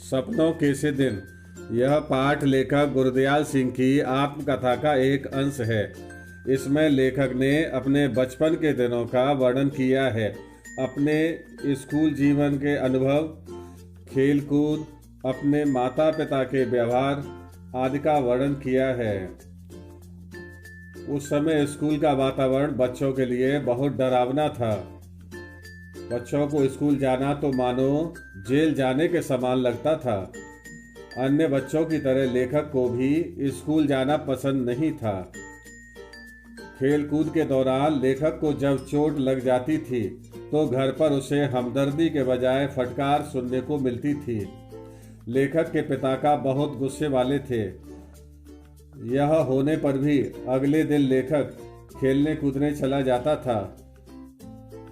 सपनों के से दिन। यह पाठ लेखक गुरदयाल सिंह की आत्मकथा का एक अंश है। इसमें लेखक ने अपने बचपन के दिनों का वर्णन किया है। अपने स्कूल जीवन के अनुभव, खेल कूद, अपने माता पिता के व्यवहार आदि का वर्णन किया है। उस समय स्कूल का वातावरण बच्चों के लिए बहुत डरावना था। बच्चों को स्कूल जाना तो मानो जेल जाने के समान लगता था। अन्य बच्चों की तरह लेखक को भी स्कूल जाना पसंद नहीं था। खेल कूद के दौरान लेखक को जब चोट लग जाती थी तो घर पर उसे हमदर्दी के बजाय फटकार सुनने को मिलती थी। लेखक के पिता का बहुत गुस्से वाले थे। यह होने पर भी अगले दिन लेखक खेलने कूदने चला जाता था।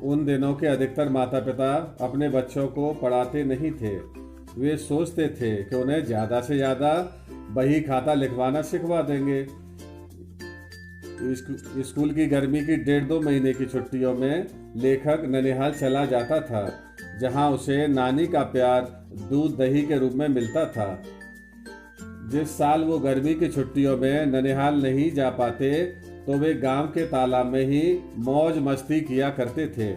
उन दिनों के अधिकतर माता पिता अपने बच्चों को पढ़ाते नहीं थे। वे सोचते थे कि उन्हें ज़्यादा से ज़्यादा बही खाता लिखवाना सिखवा देंगे। स्कूल की गर्मी की 1.5-2 महीने की छुट्टियों में लेखक ननिहाल चला जाता था, जहां उसे नानी का प्यार दूध दही के रूप में मिलता था। जिस साल वो गर्मी की छुट्टियों में ननिहाल नहीं जा पाते तो वे गांव के तालाब में ही मौज मस्ती किया करते थे।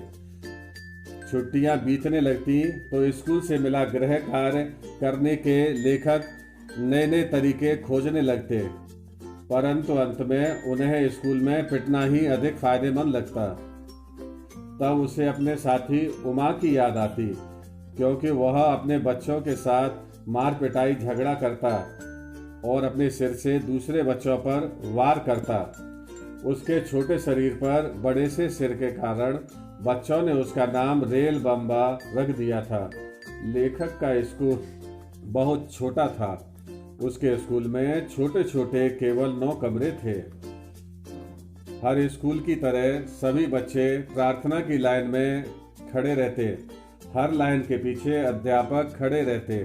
छुट्टियां बीतने लगती तो स्कूल से मिला गृह कार्य करने के लेखक नए नए तरीके खोजने लगते, परंतु अंत में उन्हें स्कूल में पिटना ही अधिक फायदेमंद लगता। तब उसे अपने साथी उमा की याद आती, क्योंकि वह अपने बच्चों के साथ मार पिटाई झगड़ा करता और अपने सिर से दूसरे बच्चों पर वार करता। उसके छोटे शरीर पर बड़े से सिर के कारण बच्चों ने उसका नाम रेल बम्बा रख दिया था। लेखक का स्कूल बहुत छोटा था। उसके स्कूल में छोटे छोटे केवल 9 कमरे थे। हर स्कूल की तरह सभी बच्चे प्रार्थना की लाइन में खड़े रहते। हर लाइन के पीछे अध्यापक खड़े रहते।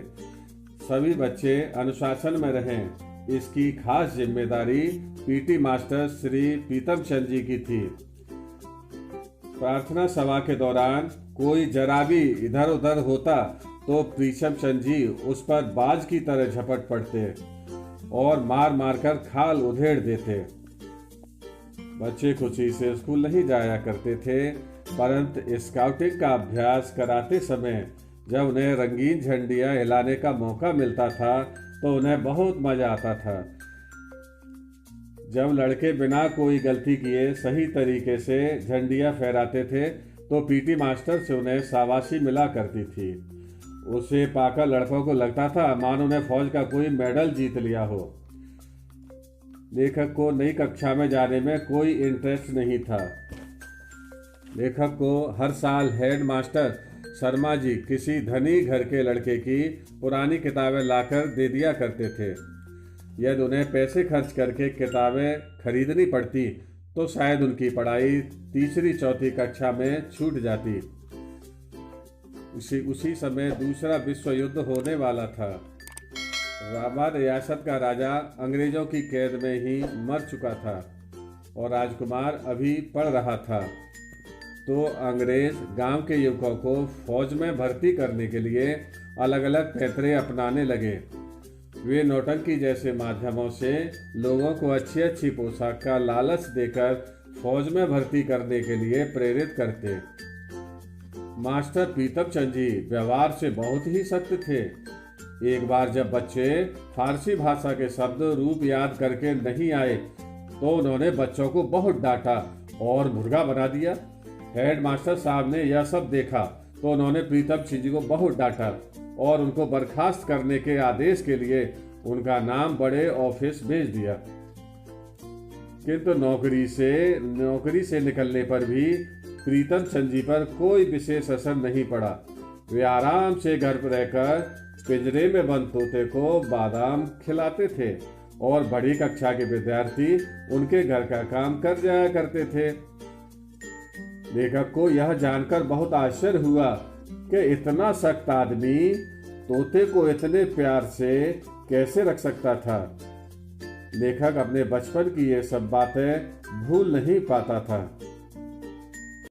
सभी बच्चे अनुशासन में रहें, इसकी खास जिम्मेदारी पीटी मास्टर श्री पीतम चंद जी की थी। प्रार्थना सभा के दौरान कोई जरा भी इधर उधर होता तो प्रीतम चंद जी उस पर बाज की तरह झपट पड़ते और मार मार कर खाल उधेड़ देते। बच्चे खुशी से स्कूल नहीं जाया करते थे, परंतु स्काउटिंग का अभ्यास कराते समय जब उन्हें रंगीन झंडियां हिलाने का मौका मिलता था तो उन्हें बहुत मजा आता था। जब लड़के बिना कोई गलती किए सही तरीके से झंडियां फहराते थे तो पीटी मास्टर से उन्हें शाबाशी मिला करती थी। उसे पाकर लड़कों को लगता था मानो उन्हें फौज का कोई मेडल जीत लिया हो। लेखक को नई कक्षा में जाने में कोई इंटरेस्ट नहीं था। लेखक को हर साल हेड मास्टर शर्मा जी किसी धनी घर के लड़के की पुरानी किताबें लाकर दे दिया करते थे। यदि उन्हें पैसे खर्च करके किताबें खरीदनी पड़ती तो शायद उनकी पढ़ाई 3री-4थी कक्षा में छूट जाती। उसी समय दूसरा विश्व युद्ध होने वाला था। राबा रियासत का राजा अंग्रेजों की कैद में ही मर चुका था और राजकुमार अभी पढ़ रहा था। तो अंग्रेज गांव के युवकों को फौज में भर्ती करने के लिए अलग अलग पैतरे अपनाने लगे। वे नौटंकी जैसे माध्यमों से लोगों को अच्छी अच्छी पोशाक का लालच देकर फौज में भर्ती करने के लिए प्रेरित करते। मास्टर पीतम चंद जी व्यवहार से बहुत ही सख्त थे। एक बार जब बच्चे फारसी भाषा के शब्द रूप याद करके नहीं आए तो उन्होंने बच्चों को बहुत डांटा और मुर्गा बना दिया। हेड मास्टर साहब ने यह सब देखा तो उन्होंने प्रीतम सिंह जी को बहुत डांटा और उनको बर्खास्त करने के आदेश के लिए उनका नाम बड़े ऑफिस भेज दिया। किंतु नौकरी से निकलने पर भी प्रीतम चंद जी पर कोई विशेष असर नहीं पड़ा। वे आराम से घर पर रहकर पिंजरे में बंद तोते को बादाम खिलाते थे और बड़ी कक्षा के विद्यार्थी उनके घर का काम कर जाया करते थे। लेखक को यह जानकर बहुत आश्चर्य हुआ कि इतना सख्त आदमी तोते को इतने प्यार से कैसे रख सकता था। लेखक अपने बचपन की ये सब बातें भूल नहीं पाता था।